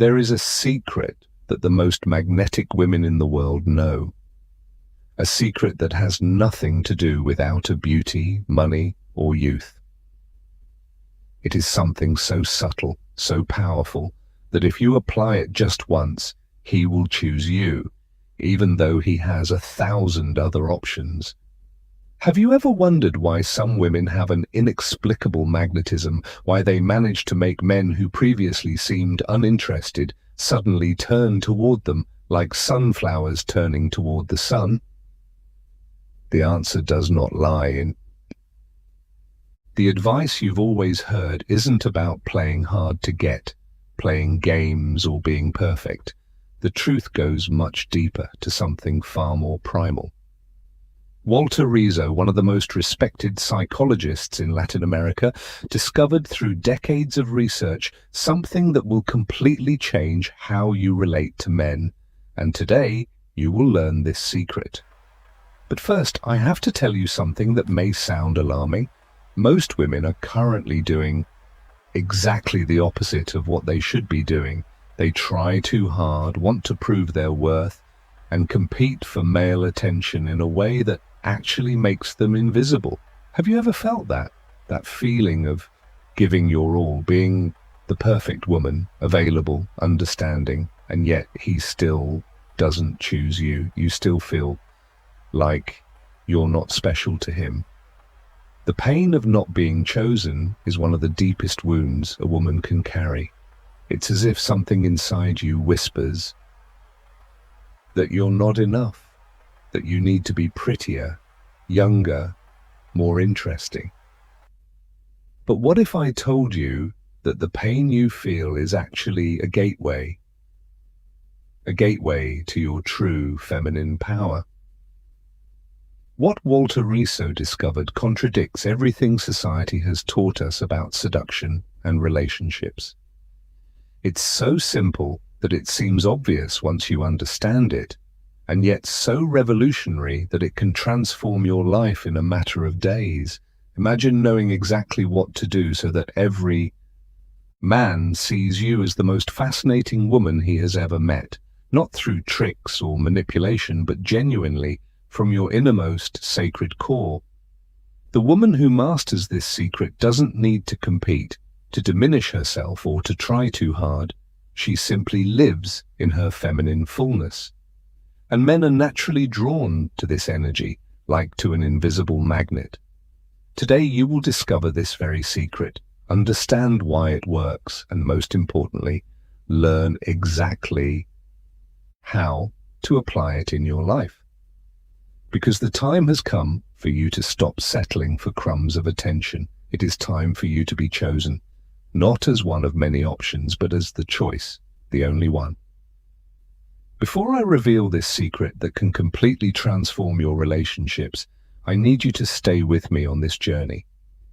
There is a secret that the most magnetic women in the world know. A secret that has nothing to do with outer beauty, money, or youth. It is something so subtle, so powerful, that if you apply it just once, he will choose you, even though he has 1,000 other options. Have you ever wondered why some women have an inexplicable magnetism, why they manage to make men who previously seemed uninterested suddenly turn toward them like sunflowers turning toward the sun? The answer does not lie in. The advice you've always heard isn't about playing hard to get, playing games, or being perfect. The truth goes much deeper, to something far more primal. Walter Rizzo, one of the most respected psychologists in Latin America, discovered through decades of research something that will completely change how you relate to men. And today, you will learn this secret. But first, I have to tell you something that may sound alarming. Most women are currently doing exactly the opposite of what they should be doing. They try too hard, want to prove their worth, and compete for male attention in a way that actually makes them invisible. Have you ever felt that? That feeling of giving your all, being the perfect woman, available, understanding, and yet he still doesn't choose you. You still feel like you're not special to him. The pain of not being chosen is one of the deepest wounds a woman can carry. It's as if something inside you whispers that you're not enough, that you need to be prettier, younger, more interesting. But what if I told you that the pain you feel is actually a gateway to your true feminine power? What Walter Rizzo discovered contradicts everything society has taught us about seduction and relationships. It's so simple that it seems obvious once you understand it, and yet so revolutionary that it can transform your life in a matter of days. Imagine knowing exactly what to do so that every man sees you as the most fascinating woman he has ever met, not through tricks or manipulation, but genuinely from your innermost sacred core. The woman who masters this secret doesn't need to compete, to diminish herself, or to try too hard. She simply lives in her feminine fullness. And men are naturally drawn to this energy, like to an invisible magnet. Today you will discover this very secret, understand why it works, and most importantly, learn exactly how to apply it in your life. Because the time has come for you to stop settling for crumbs of attention. It is time for you to be chosen, not as one of many options, but as the choice, the only one. Before I reveal this secret that can completely transform your relationships, I need you to stay with me on this journey.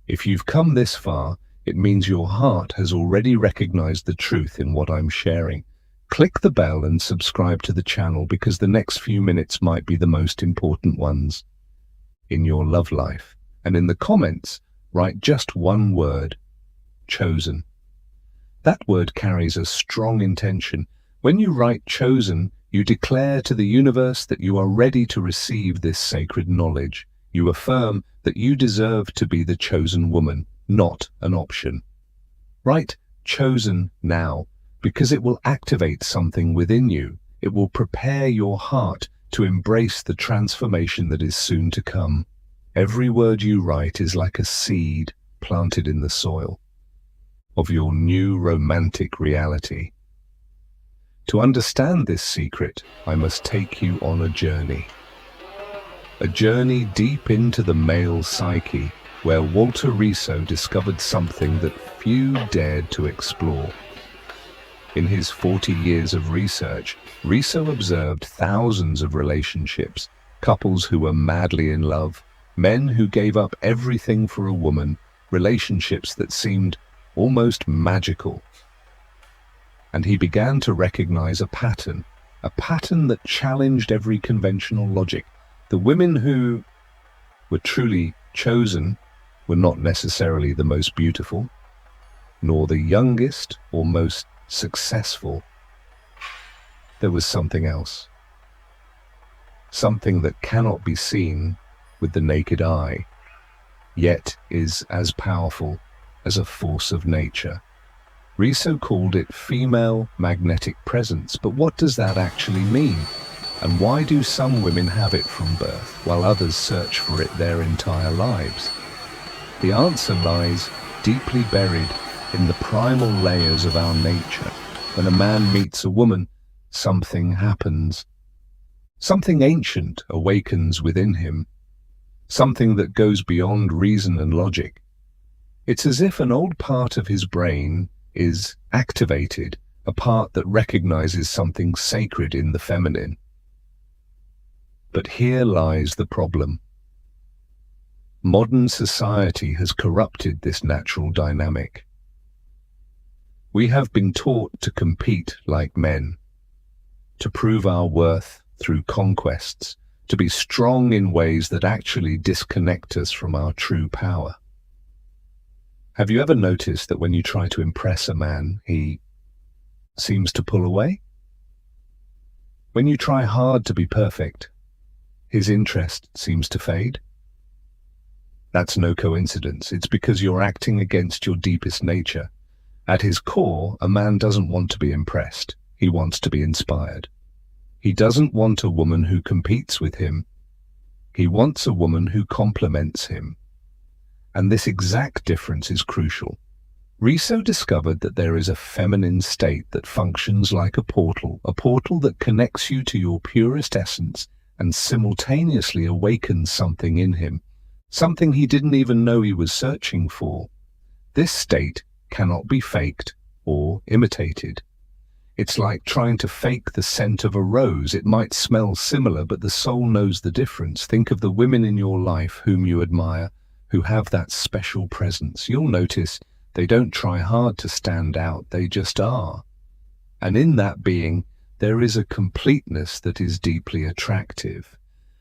If you've come this far, it means your heart has already recognized the truth in what I'm sharing. Click the bell and subscribe to the channel, because the next few minutes might be the most important ones in your love life. And in the comments, write just one word: chosen. That word carries a strong intention. When you write chosen, you declare to the universe that you are ready to receive this sacred knowledge. You affirm that you deserve to be the chosen woman, not an option. Write chosen now, because it will activate something within you. It will prepare your heart to embrace the transformation that is soon to come. Every word you write is like a seed planted in the soil of your new romantic reality. To understand this secret, I must take you on a journey deep into the male psyche, where Walter Rizzo discovered something that few dared to explore. In his 40 years of research, Rizzo observed thousands of relationships, couples who were madly in love, men who gave up everything for a woman, relationships that seemed almost magical. And he began to recognize a pattern that challenged every conventional logic. The women who were truly chosen were not necessarily the most beautiful, nor the youngest or most successful, there was something else. Something that cannot be seen with the naked eye, yet is as powerful as a force of nature. Riso called it female magnetic presence, but what does that actually mean? And why do some women have it from birth, while others search for it their entire lives? The answer lies deeply buried in the primal layers of our nature. When a man meets a woman, something happens. Something ancient awakens within him, something that goes beyond reason and logic. It's as if an old part of his brain is activated, a part that recognizes something sacred in the feminine. But here lies the problem. Modern society has corrupted this natural dynamic. We have been taught to compete like men, to prove our worth through conquests, to be strong in ways that actually disconnect us from our true power. Have you ever noticed that when you try to impress a man, he seems to pull away? When you try hard to be perfect, his interest seems to fade? That's no coincidence. It's because you're acting against your deepest nature. At his core, a man doesn't want to be impressed. He wants to be inspired. He doesn't want a woman who competes with him. He wants a woman who complements him. And this exact difference is crucial. Riso discovered that there is a feminine state that functions like a portal that connects you to your purest essence and simultaneously awakens something in him, something he didn't even know he was searching for. This state cannot be faked or imitated. It's like trying to fake the scent of a rose. It might smell similar, but the soul knows the difference. Think of the women in your life whom you admire, who have that special presence. You'll notice they don't try hard to stand out, they just are. And in that being, there is a completeness that is deeply attractive.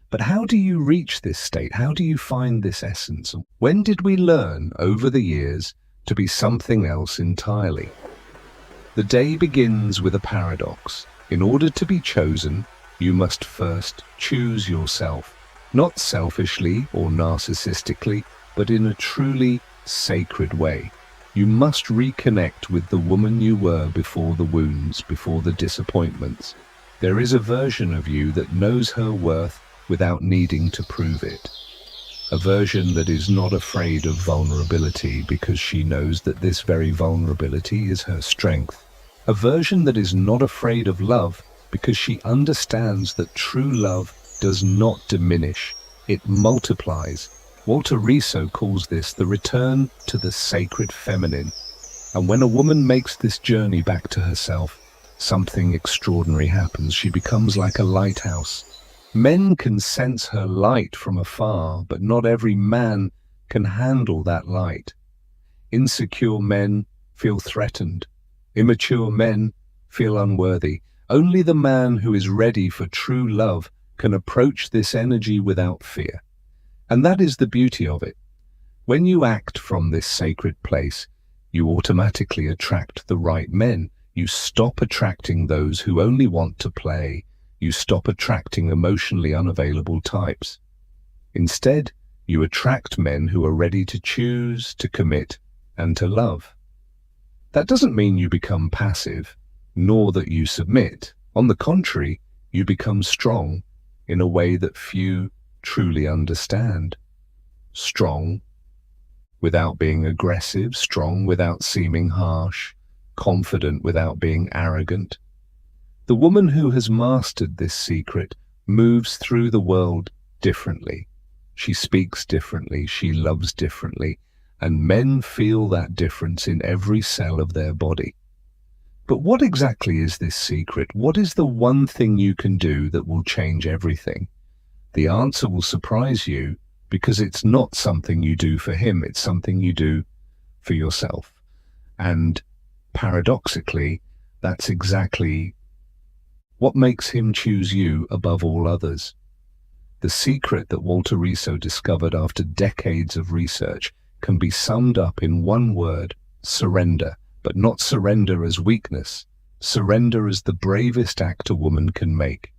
But how do you reach this state? How do you find this essence? When did we learn over the years to be something else entirely? The day begins with a paradox. In order to be chosen, you must first choose yourself, not selfishly or narcissistically, but in a truly sacred way. You must reconnect with the woman you were before the wounds, before the disappointments. There is a version of you that knows her worth without needing to prove it. A version that is not afraid of vulnerability because she knows that this very vulnerability is her strength. A version that is not afraid of love because she understands that true love does not diminish, it multiplies. Walter Riso calls this the return to the sacred feminine. And when a woman makes this journey back to herself, something extraordinary happens. She becomes like a lighthouse. Men can sense her light from afar, but not every man can handle that light. Insecure men feel threatened. Immature men feel unworthy. Only the man who is ready for true love can approach this energy without fear. And that is the beauty of it. When you act from this sacred place, you automatically attract the right men. You stop attracting those who only want to play. You stop attracting emotionally unavailable types. Instead, you attract men who are ready to choose, to commit, and to love. That doesn't mean you become passive, nor that you submit. On the contrary, you become strong in a way that few truly understand. Strong without being aggressive, strong without seeming harsh, confident without being arrogant. The woman who has mastered this secret moves through the world differently. She speaks differently, she loves differently, and men feel that difference in every cell of their body. But what exactly is this secret? What is the one thing you can do that will change everything? The answer will surprise you, because it's not something you do for him, it's something you do for yourself. And paradoxically, that's exactly what makes him choose you above all others. The secret that Walter Riso discovered after decades of research can be summed up in one word: surrender. But not surrender as weakness, Surrender is the bravest act a woman can make.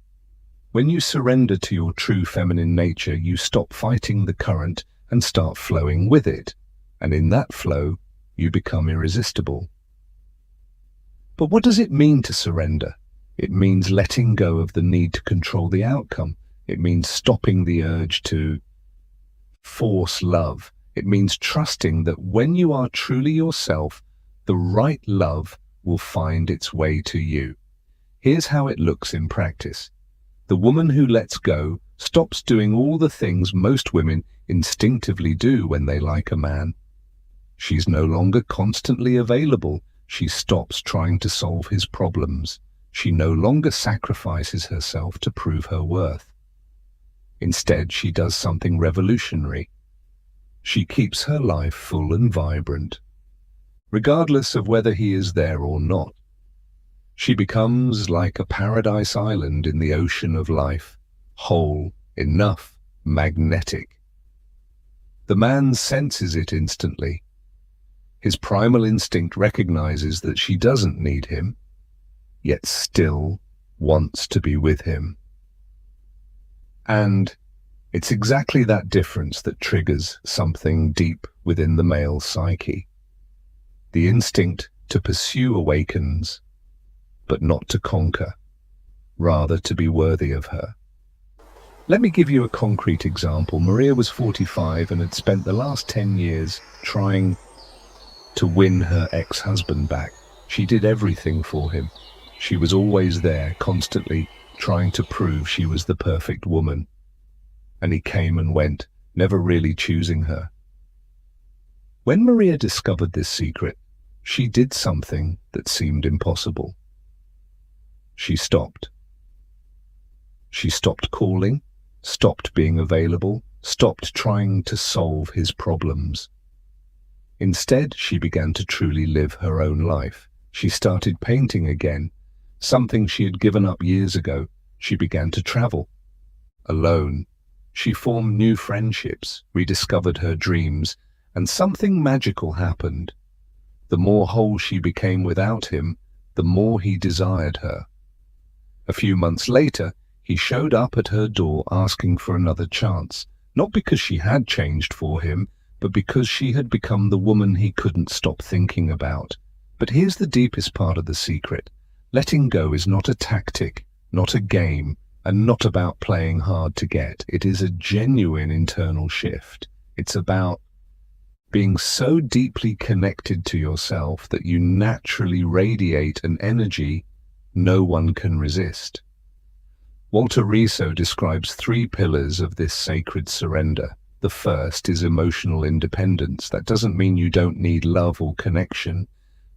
When you surrender to your true feminine nature, you stop fighting the current and start flowing with it. And in that flow, you become irresistible. But what does it mean to surrender? It means letting go of the need to control the outcome. It means stopping the urge to force love. It means trusting that when you are truly yourself, the right love will find its way to you. Here's how it looks in practice. The woman who lets go stops doing all the things most women instinctively do when they like a man. She's no longer constantly available. She stops trying to solve his problems. She no longer sacrifices herself to prove her worth. Instead, she does something revolutionary. She keeps her life full and vibrant, regardless of whether he is there or not. She becomes like a paradise island in the ocean of life, whole, enough, magnetic. The man senses it instantly. His primal instinct recognizes that she doesn't need him, yet still wants to be with him. And it's exactly that difference that triggers something deep within the male psyche. The instinct to pursue awakens, but not to conquer, rather to be worthy of her. Let me give you a concrete example. Maria was 45 and had spent the last 10 years trying to win her ex-husband back. She did everything for him. She was always there, constantly trying to prove she was the perfect woman. And he came and went, never really choosing her. When Maria discovered this secret, she did something that seemed impossible. She stopped. She stopped calling, stopped being available, stopped trying to solve his problems. Instead, she began to truly live her own life. She started painting again, something she had given up years ago. She began to travel alone. She formed new friendships, rediscovered her dreams, and something magical happened. The more whole she became without him, the more he desired her. A few months later, he showed up at her door asking for another chance, not because she had changed for him, but because she had become the woman he couldn't stop thinking about. But here's the deepest part of the secret. Letting go is not a tactic, not a game, and not about playing hard to get. It is a genuine internal shift. It's about being so deeply connected to yourself that you naturally radiate an energy no one can resist. Walter Riso describes 3 pillars of this sacred surrender. The first is emotional independence. That doesn't mean you don't need love or connection,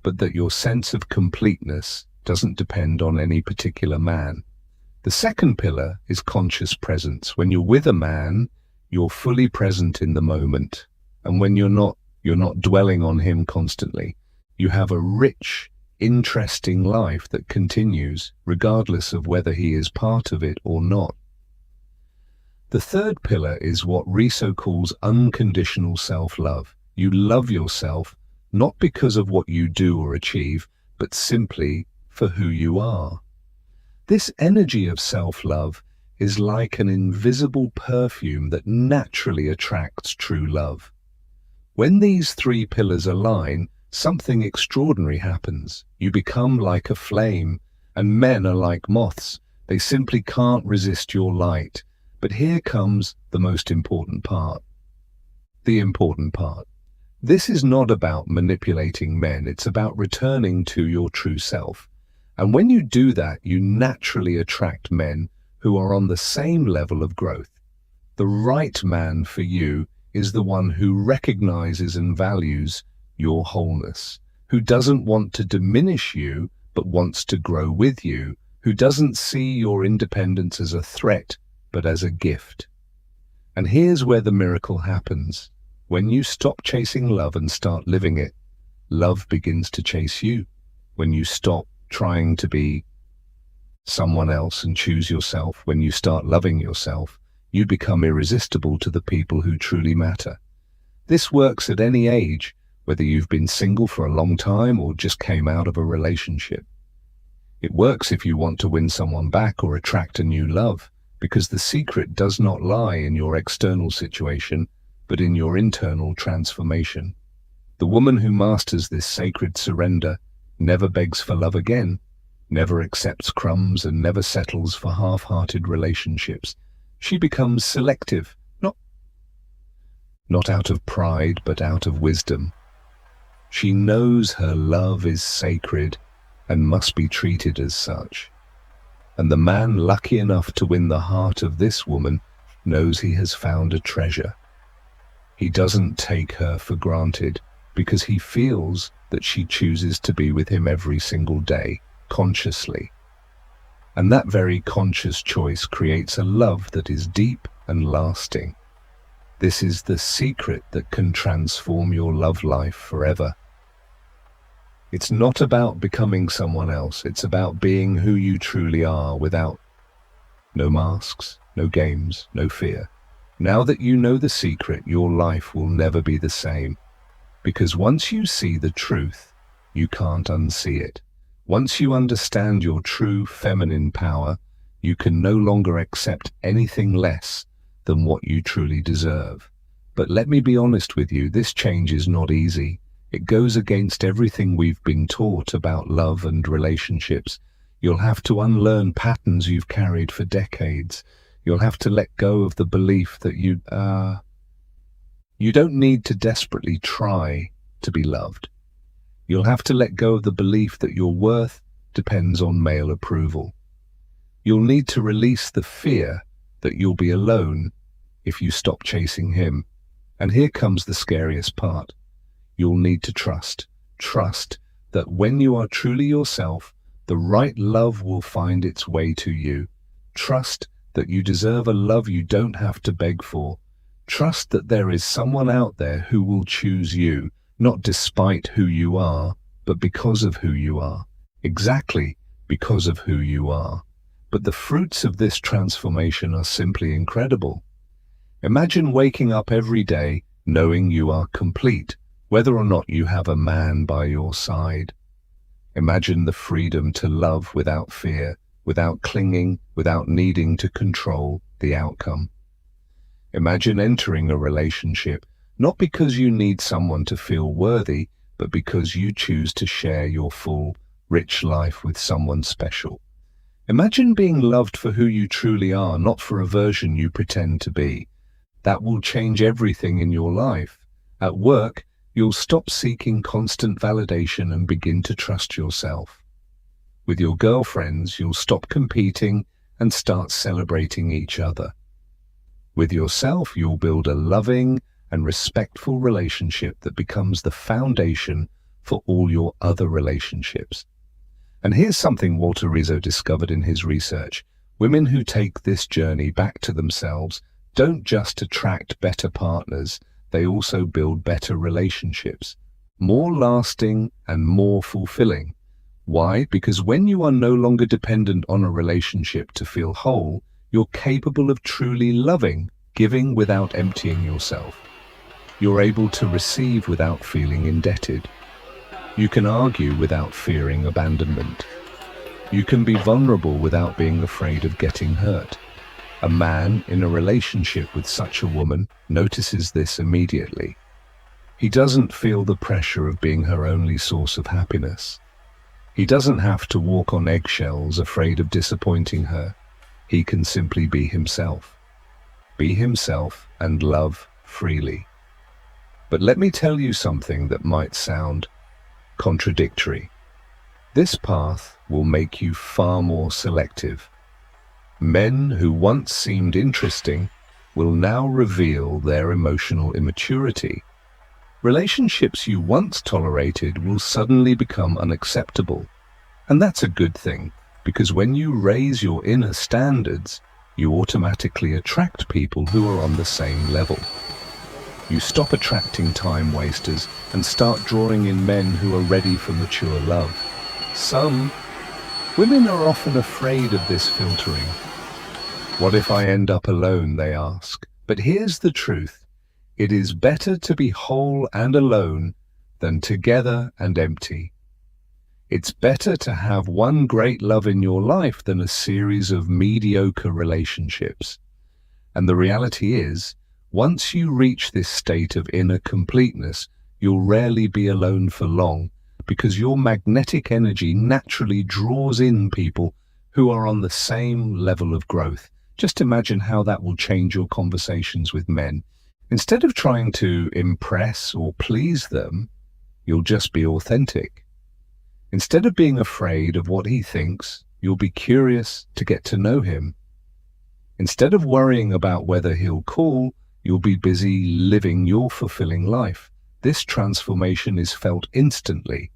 but that your sense of completeness doesn't depend on any particular man. The second pillar is conscious presence. When you're with a man, you're fully present in the moment. And when you're not dwelling on him constantly. You have a rich, interesting life that continues, regardless of whether he is part of it or not. The third pillar is what Riso calls unconditional self-love. You love yourself not because of what you do or achieve, but simply for who you are. This energy of self-love is like an invisible perfume that naturally attracts true love. When these 3 pillars align, something extraordinary happens. You become like a flame, and men are like moths. They simply can't resist your light. But here comes the most important part. The important part. This is not about manipulating men. It's about returning to your true self. And when you do that, you naturally attract men who are on the same level of growth. The right man for you is the one who recognizes and values your wholeness, who doesn't want to diminish you, but wants to grow with you, who doesn't see your independence as a threat, but as a gift. And here's where the miracle happens. When you stop chasing love and start living it, love begins to chase you. When you stop trying to be someone else and choose yourself, when you start loving yourself, you become irresistible to the people who truly matter. This works at any age, whether you've been single for a long time or just came out of a relationship. It works if you want to win someone back or attract a new love, because the secret does not lie in your external situation, but in your internal transformation. The woman who masters this sacred surrender never begs for love again, never accepts crumbs, and never settles for half-hearted relationships. She becomes selective, not out of pride, but out of wisdom. She knows her love is sacred and must be treated as such. And the man lucky enough to win the heart of this woman knows he has found a treasure. He doesn't take her for granted because he feels that she chooses to be with him every single day, consciously. And that very conscious choice creates a love that is deep and lasting. This is the secret that can transform your love life forever. It's not about becoming someone else. It's about being who you truly are, without no masks, no games, no fear. Now that you know the secret, your life will never be the same. Because once you see the truth, you can't unsee it. Once you understand your true feminine power, you can no longer accept anything less than what you truly deserve. But let me be honest with you, this change is not easy. It goes against everything we've been taught about love and relationships. You'll have to unlearn patterns you've carried for decades. You'll have to let go of the belief that you don't need to desperately try to be loved. You'll have to let go of the belief that your worth depends on male approval. You'll need to release the fear that you'll be alone if you stop chasing him. And here comes the scariest part. You'll need to trust. Trust that when you are truly yourself, the right love will find its way to you. Trust that you deserve a love you don't have to beg for. Trust that there is someone out there who will choose you, not despite who you are, but because of who you are. Exactly because of who you are. But the fruits of this transformation are simply incredible. Imagine waking up every day knowing you are complete, whether or not you have a man by your side. Imagine the freedom to love without fear, without clinging, without needing to control the outcome. Imagine entering a relationship, not because you need someone to feel worthy, but because you choose to share your full, rich life with someone special. Imagine being loved for who you truly are, not for a version you pretend to be. That will change everything in your life. At work, you'll stop seeking constant validation and begin to trust yourself. With your girlfriends, you'll stop competing and start celebrating each other. With yourself, you'll build a loving and respectful relationship that becomes the foundation for all your other relationships. And here's something Walter Rizzo discovered in his research. Women who take this journey back to themselves don't just attract better partners, they also build better relationships, more lasting and more fulfilling. Why? Because when you are no longer dependent on a relationship to feel whole, you're capable of truly loving, giving without emptying yourself. You're able to receive without feeling indebted. You can argue without fearing abandonment. You can be vulnerable without being afraid of getting hurt. A man in a relationship with such a woman notices this immediately. He doesn't feel the pressure of being her only source of happiness. He doesn't have to walk on eggshells afraid of disappointing her. He can simply be himself. Be himself and love freely. But let me tell you something that might sound contradictory. This path will make you far more selective. Men who once seemed interesting will now reveal their emotional immaturity. Relationships you once tolerated will suddenly become unacceptable. And that's a good thing, because when you raise your inner standards, you automatically attract people who are on the same level. You stop attracting time wasters and start drawing in men who are ready for mature love. Some women are often afraid of this filtering. What if I end up alone, they ask. But here's the truth. It is better to be whole and alone than together and empty. It's better to have one great love in your life than a series of mediocre relationships. And the reality is, once you reach this state of inner completeness, you'll rarely be alone for long, because your magnetic energy naturally draws in people who are on the same level of growth. Just imagine how that will change your conversations with men. Instead of trying to impress or please them, you'll just be authentic. Instead of being afraid of what he thinks, you'll be curious to get to know him. Instead of worrying about whether he'll call, you'll be busy living your fulfilling life. This transformation is felt instantly.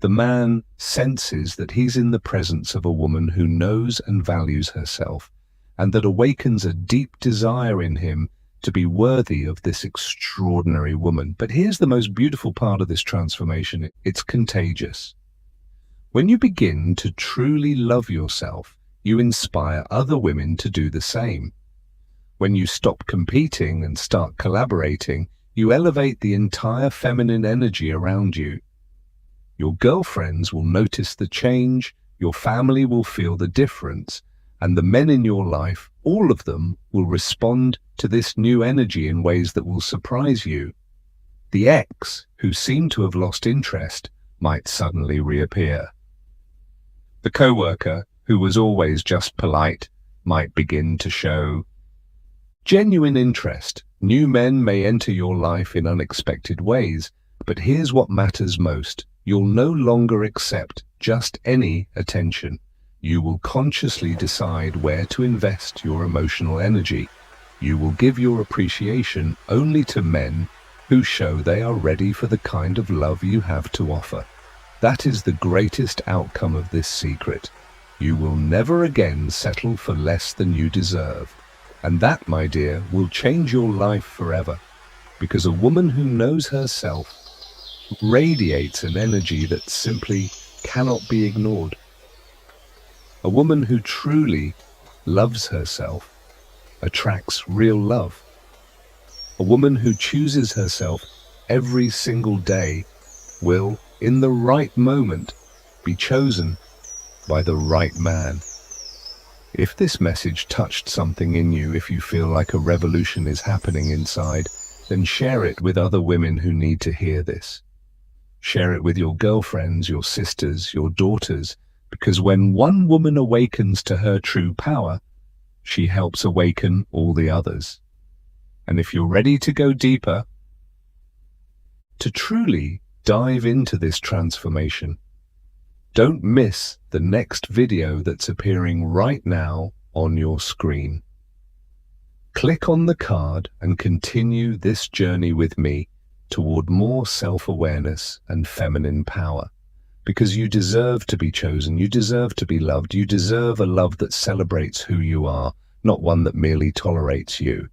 The man senses that he's in the presence of a woman who knows and values herself, and that awakens a deep desire in him to be worthy of this extraordinary woman. But here's the most beautiful part of this transformation. It's contagious. When you begin to truly love yourself, you inspire other women to do the same. When you stop competing and start collaborating, you elevate the entire feminine energy around you. Your girlfriends will notice the change, your family will feel the difference, and the men in your life, all of them, will respond to this new energy in ways that will surprise you. The ex, who seemed to have lost interest, might suddenly reappear. The coworker, who was always just polite, might begin to show genuine interest. New men may enter your life in unexpected ways, but here's what matters most. You'll no longer accept just any attention. You will consciously decide where to invest your emotional energy. You will give your appreciation only to men who show they are ready for the kind of love you have to offer. That is the greatest outcome of this secret. You will never again settle for less than you deserve. And that, my dear, will change your life forever. Because a woman who knows herself radiates an energy that simply cannot be ignored. A woman who truly loves herself attracts real love. A woman who chooses herself every single day will, in the right moment, be chosen by the right man. If this message touched something in you, if you feel like a revolution is happening inside, then share it with other women who need to hear this. Share it with your girlfriends, your sisters, your daughters, because when one woman awakens to her true power, she helps awaken all the others. And if you're ready to go deeper, to truly dive into this transformation, don't miss the next video that's appearing right now on your screen. Click on the card and continue this journey with me toward more self-awareness and feminine power. Because you deserve to be chosen, you deserve to be loved, you deserve a love that celebrates who you are, not one that merely tolerates you.